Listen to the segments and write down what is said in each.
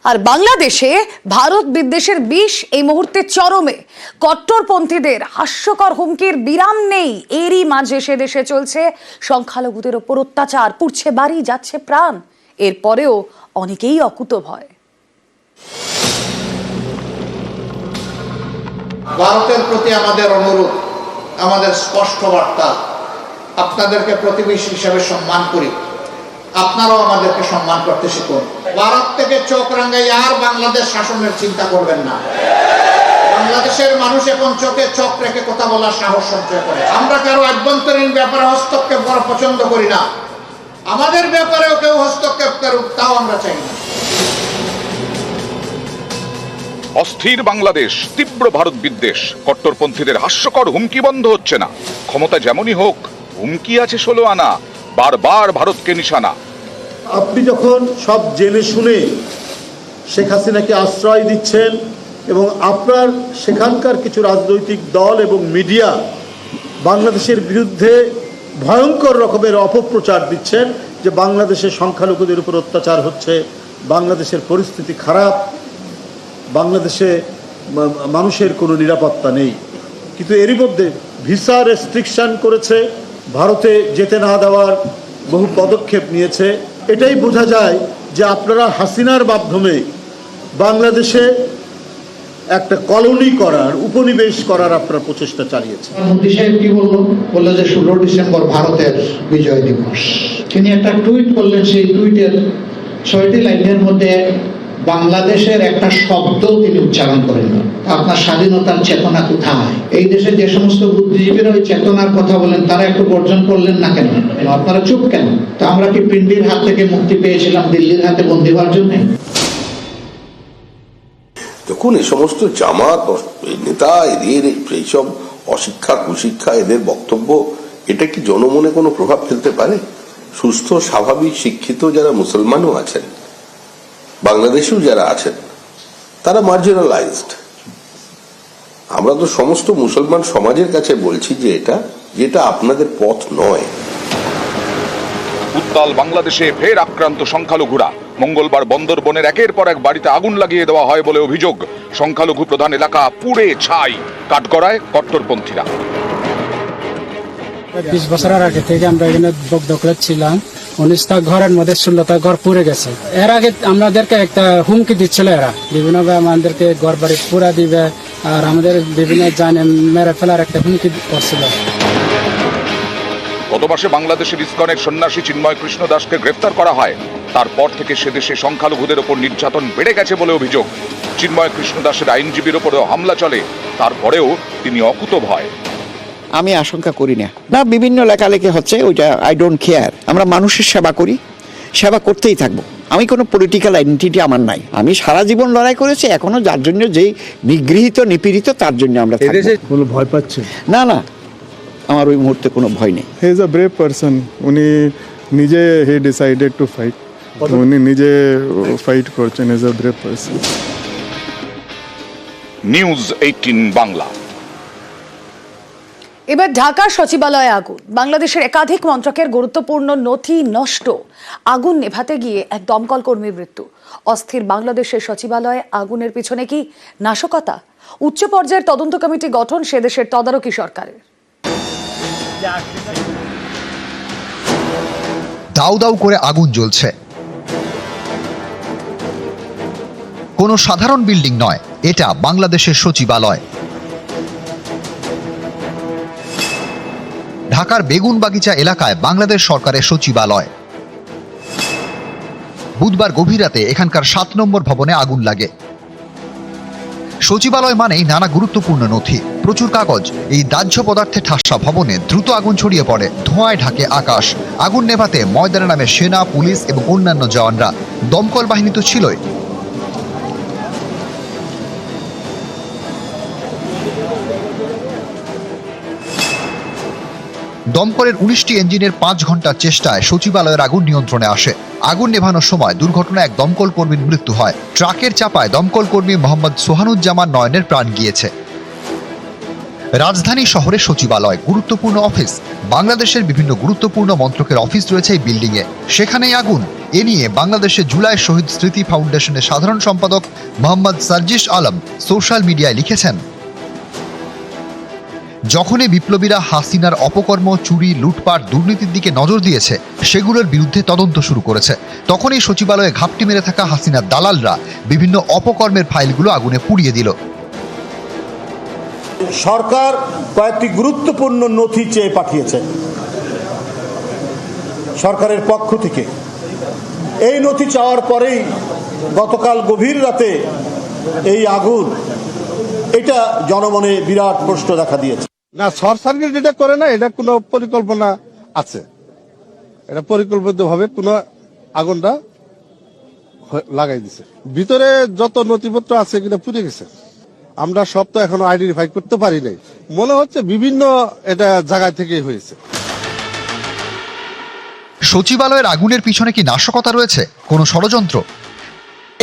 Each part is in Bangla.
আর বাংলাদেশে ভারত বিদ্বেষের বিষ এই মুহূর্তে চরমে। কট্টরপন্থীদের হাস্যকর হুমকির বিরাম নেই। এরই মাঝে সে দেশে চলছে সংখ্যালঘুদের ওপর অত্যাচার, পুড়ছে বাড়ি, যাচ্ছে প্রাণ। এরপরেও অনেকেই অকুতভয়। ভারতের প্রতি আমাদের অনুরোধ, আমাদের স্পষ্ট বার্তা, আপনাদেরকে প্রতিবেশী হিসেবে সম্মান করি, আপনারাও আমাদেরকে সম্মান করতে শিখুন। ভারত থেকে চোখ রাঙাই আর বাংলাদেশ শাসনের চিন্তা করবেন না। বাংলাদেশের মানুষ এখন চোখে চোখ রেখে কথা বলার সাহস সঞ্চয় করে। আমরা কারো আভ্যন্তরীণ ব্যাপারে হস্তক্ষেপ করা পছন্দ করি না, আমাদের ব্যাপারেও কেউ হস্তক্ষেপ করুক তাও আমরা চাই না। অস্থির বাংলাদেশ, তীব্র ভারত বিদ্বেষ, কট্টরপন্থীদের হাস্যকর হুমকি বন্ধ হচ্ছে না। ক্ষমতা যেমনই হোক, হুমকি আছে 16 আনা, বারবার ভারতকে নিশানা। আপনি যখন সব জেনে শুনে শেখ হাসিনাকে আশ্রয় দিচ্ছেন এবং আপনার সেখানকার কিছু রাজনৈতিক দল এবং মিডিয়া বাংলাদেশের বিরুদ্ধে ভয়ঙ্কর রকমের অপপ্রচার দিচ্ছেন যে বাংলাদেশের সংখ্যালঘুদের উপর অত্যাচার হচ্ছে, বাংলাদেশের পরিস্থিতি খারাপ, বাংলাদেশে মানুষের কোনো নিরাপত্তা নেই, কিন্তু এরই মধ্যে ভিসা রেস্ট্রিকশন করেছে, ভারতে যেতে না দেওয়ার বহু পদক্ষেপ নিয়েছে। এটাই বোঝা যায় যে আপনারা হাসিনার মাধ্যমে বাংলাদেশে একটা কলোনি করার, উপনিবেশ করার আপনার প্রচেষ্টা চালিয়েছে। মোদী সাহেব কি বললো যে 16 ডিসেম্বর ভারতের বিজয় দিবস। তিনি একটা টুইট করলেন, সেই টুইটের 6টি লাইনের মধ্যে বাংলাদেশের একটা শব্দ তিনি উচ্চারণ করেন না। আপনার স্বাধীনতার চেতনা কোথায়? এই দেশে যে সমস্ত বুদ্ধিজীবীরা ওই চেতনার কথা বলেন তারা একটু বর্জন করলেন না কেন? আপনারা চুপ কেন? তো আমরা কি পিন্ডির হাত থেকে মুক্তি পেয়েছিলাম দিল্লির হাতে বন্দী হওয়ার জন্য? দেখুন, এই সমস্ত জামাত নেতা, এদের এইসব অশিক্ষা কুশিক্ষা, এদের বক্তব্য, এটা কি জনমনে কোনো প্রভাব ফেলতে পারে? সুস্থ স্বাভাবিক শিক্ষিত যারা মুসলমানও আছেন, বাংলাদেশেও যারা আছেন, তারা মার্জিনালাইজড। আমরা তো সমস্ত মুসলমান সমাজের কাছে বলছি যে যেটা আপনাদের পথ নয়। উত্তাল বাংলাদেশে ফের আক্রান্ত সংখ্যালঘুরা। মঙ্গলবার বন্দরবনের একের পর এক বাড়িতে আগুন লাগিয়ে দেওয়া হয় বলে অভিযোগ। সংখ্যালঘু প্রধান এলাকা পুড়ে ছাই, কাঠগড়ায় কট্টরপন্থীরা। 20 বছরের আগে থেকে আমরা এখানে দখলে ছিলাম। 19টা ঘরের মধ্যে 16টা ঘর পুড়ে গেছে। এর আগে আমাদেরকে একটা হুমকি দিচ্ছিল, এরা বিভিন্নভাবে আমাদেরকে ঘর বাড়ি পুরা দিবে আর আমাদের বিভিন্ন জানে মেরে ফেলার একটা হুমকি করছিল। গত মাসে বাংলাদেশের ইসকনের সন্ন্যাসী চিন্ময় কৃষ্ণ দাসকে গ্রেফতার করা হয়। তারপর থেকে সে দেশে সংখ্যালঘুদের ওপর নির্যাতন বেড়ে গেছে বলে অভিযোগ। চিন্ময় কৃষ্ণ দাসের আইনজীবীর ওপরেও হামলা চলে, তারপরেও তিনি অকুতভয়। আমি আশঙ্কা করি না, বিভিন্ন লেখালেখি হচ্ছে, ওইটা আই ডোন্ট কেয়ার। আমরা মানুষের সেবা করি, সেবা করতেই থাকবো। আমি কোনো পলিটিক্যাল আইডেন্টিটি আমার নাই। আমি সারা জীবন লড়াই করেছি, এখনো যার জন্য যেই নিগৃহীত নিপীড়িত তার জন্য আমরা কোনো ভয় পাচ্ছে না, আমার ওই মুহূর্তে কোনো ভয় নেই। He is a brave person. উনি নিজে হি ডিসাইডেড টু ফাইট, উনি নিজে ফাইট করছেন। Is a brave person. News 18 Bangla. এবার ঢাকার সচিবালয়ে আগুন। বাংলাদেশের একাধিক মন্ত্রকের গুরুত্বপূর্ণ নথি নষ্ট। আগুন নেভাতে গিয়ে এক দমকল কর্মীর মৃত্যু। অস্থির বাংলাদেশের সচিবালয়ে আগুনের পিছনে কি নাশকতা? উচ্চ পর্যায়ের তদন্ত কমিটি গঠন সে দেশের তদারকি সরকারের। দাউ দাউ করে আগুন জ্বলছে। কোনো সাধারণ বিল্ডিং নয়, এটা বাংলাদেশের সচিবালয়। ঢাকার বেগুনবাগিচা এলাকায় বাংলাদেশ সরকারের সচিবালয়। বুধবার গভীর রাতে এখানকার 7 নম্বর ভবনে আগুন লাগে। সচিবালয় মানেই নানা গুরুত্বপূর্ণ নথি, প্রচুর কাগজ। এই দাহ্য পদার্থে ঠাসা ভবনে দ্রুত আগুন ছড়িয়ে পড়ে, ধোঁয়ায় ঢাকে আকাশ। আগুন নেভাতে ময়দানে নামে সেনা, পুলিশ এবং অন্যান্য জওয়ানরা। দমকল বাহিনী তো ছিলই। দমকলের 19টি ইঞ্জিনের 5 ঘন্টার চেষ্টায় সচিবালয়ের আগুন নিয়ন্ত্রণে আসে। আগুন নেভানোর সময় দুর্ঘটনায় এক দমকল কর্মীর মৃত্যু হয়। ট্রাকের চাপায় দমকল কর্মী মোহাম্মদ সোহানুজ্জামান নয়নের প্রাণ গিয়েছে। রাজধানী শহরের সচিবালয় গুরুত্বপূর্ণ অফিস। বাংলাদেশের বিভিন্ন গুরুত্বপূর্ণ মন্ত্রকের অফিস রয়েছে এই বিল্ডিংয়ে। সেখানেই আগুন। এ নিয়ে বাংলাদেশে জুলাই শহীদ স্মৃতি ফাউন্ডেশনের সাধারণ সম্পাদক মোহাম্মদ সার্জিস আলম সোশ্যাল মিডিয়ায় লিখেছেন, যখনই বিপ্লবীরা হাসিনার অপকর্ম, চুরি, লুটপাট, দুর্নীতির দিকে নজর দিয়েছে, সেগুলোর বিরুদ্ধে তদন্ত শুরু করেছে, তখনই সচিবালয়ে ঘাপটি মেরে থাকা হাসিনার দালালরা বিভিন্ন অপকর্মের ফাইলগুলো আগুনে পুড়িয়ে দিল। সরকার কয়েকটি গুরুত্বপূর্ণ নথি চেয়ে পাঠিয়েছে সরকারের পক্ষ থেকে। এই নথি চাওয়ার পরেই গতকাল গভীর রাতে এই আগুন, এটা জনমনে বিরাট প্রশ্ন দেখা দিয়েছে। না, শর্ট সার্কিট যেটা করে না, এটা কোনো পরিকল্পনা আছে, এটা পরিকল্পিতভাবে কোনো আগুনটা লাগাই দিছে। ভিতরে যত নথিপত্র আছে কিনা পুড়ে গেছে। আমরা সব তো এখনো আইডেন্টিফাই করতে পারি নাই, মনে হচ্ছে বিভিন্ন এটা জায়গা থেকেই হয়েছে। সচিবালয়ের আগুনের পিছনে কি নাশকতা রয়েছে, কোনো ষড়যন্ত্র?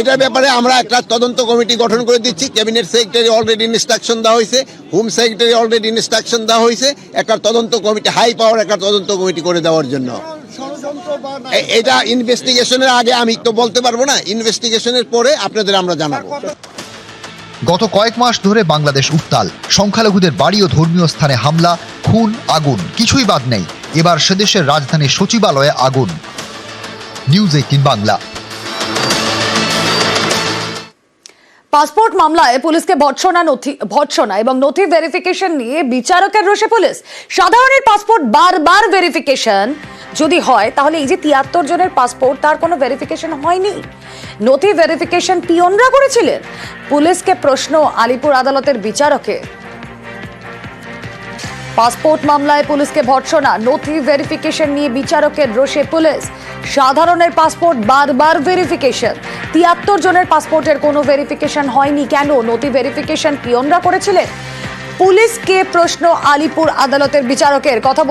এটার ব্যাপারে আমরা একটা তদন্ত কমিটি গঠন করে দিচ্ছি। ক্যাবিনেট সেক্রেটারি অলরেডি ইনস্ট্রাকশন দেওয়া হয়েছে, হোম সেক্রেটারি অলরেডি ইনস্ট্রাকশন দেওয়া হয়েছে একটা তদন্ত কমিটি, হাই পাওয়ার একটা তদন্ত কমিটি করে দেওয়ার জন্য। এটা ইনভেস্টিগেশনের আগে আমি তো বলতে পারবো না, ইনভেস্টিগেশনের পরে আপনাদের আমরা জানাবো। গত কয়েক মাস ধরে বাংলাদেশ উত্তাল, সংখ্যালঘুদের বাড়ি ও ধর্মীয় স্থানে হামলা, খুন, আগুন, কিছুই বাদ নেই। এবার সেদেশের রাজধানী সচিবালয়ে আগুন। নিউজ 18 বাংলা। পাসপোর্ট মামলায় পুলিশকে ভর্ৎসনা এবং নথি ভেরিফিকেশন নিয়ে বিচারকের রোষে পুলিশ। সাধারণের পাসপোর্ট বারবার ভেরিফিকেশন যদি হয়, তাহলে এই যে 73 জনের পাসপোর্ট, তার কোনো ভেরিফিকেশন হয়নি, নথি ভেরিফিকেশন পিয়নরা করেছিলেন। পুলিশকে প্রশ্ন আলিপুর আদালতের বিচারকের। পাসপোর্ট মামলায় পুলিশকে ভর্ৎসনা, নথি ভেরিফিকেশন নিয়ে বিচারকের রোষে পুলিশ। সাধারণের পাসপোর্ট বারবার ভেরিফিকেশন, 73 জনের পাসপোর্টের কোনো ভেরিফিকেশন হয়নি কেন, নথি ভেরিফিকেশন পিয়নরা করেছিলেন। পুলিশকে প্রশ্ন আলিপুর আদালতের বিচারকের। কথা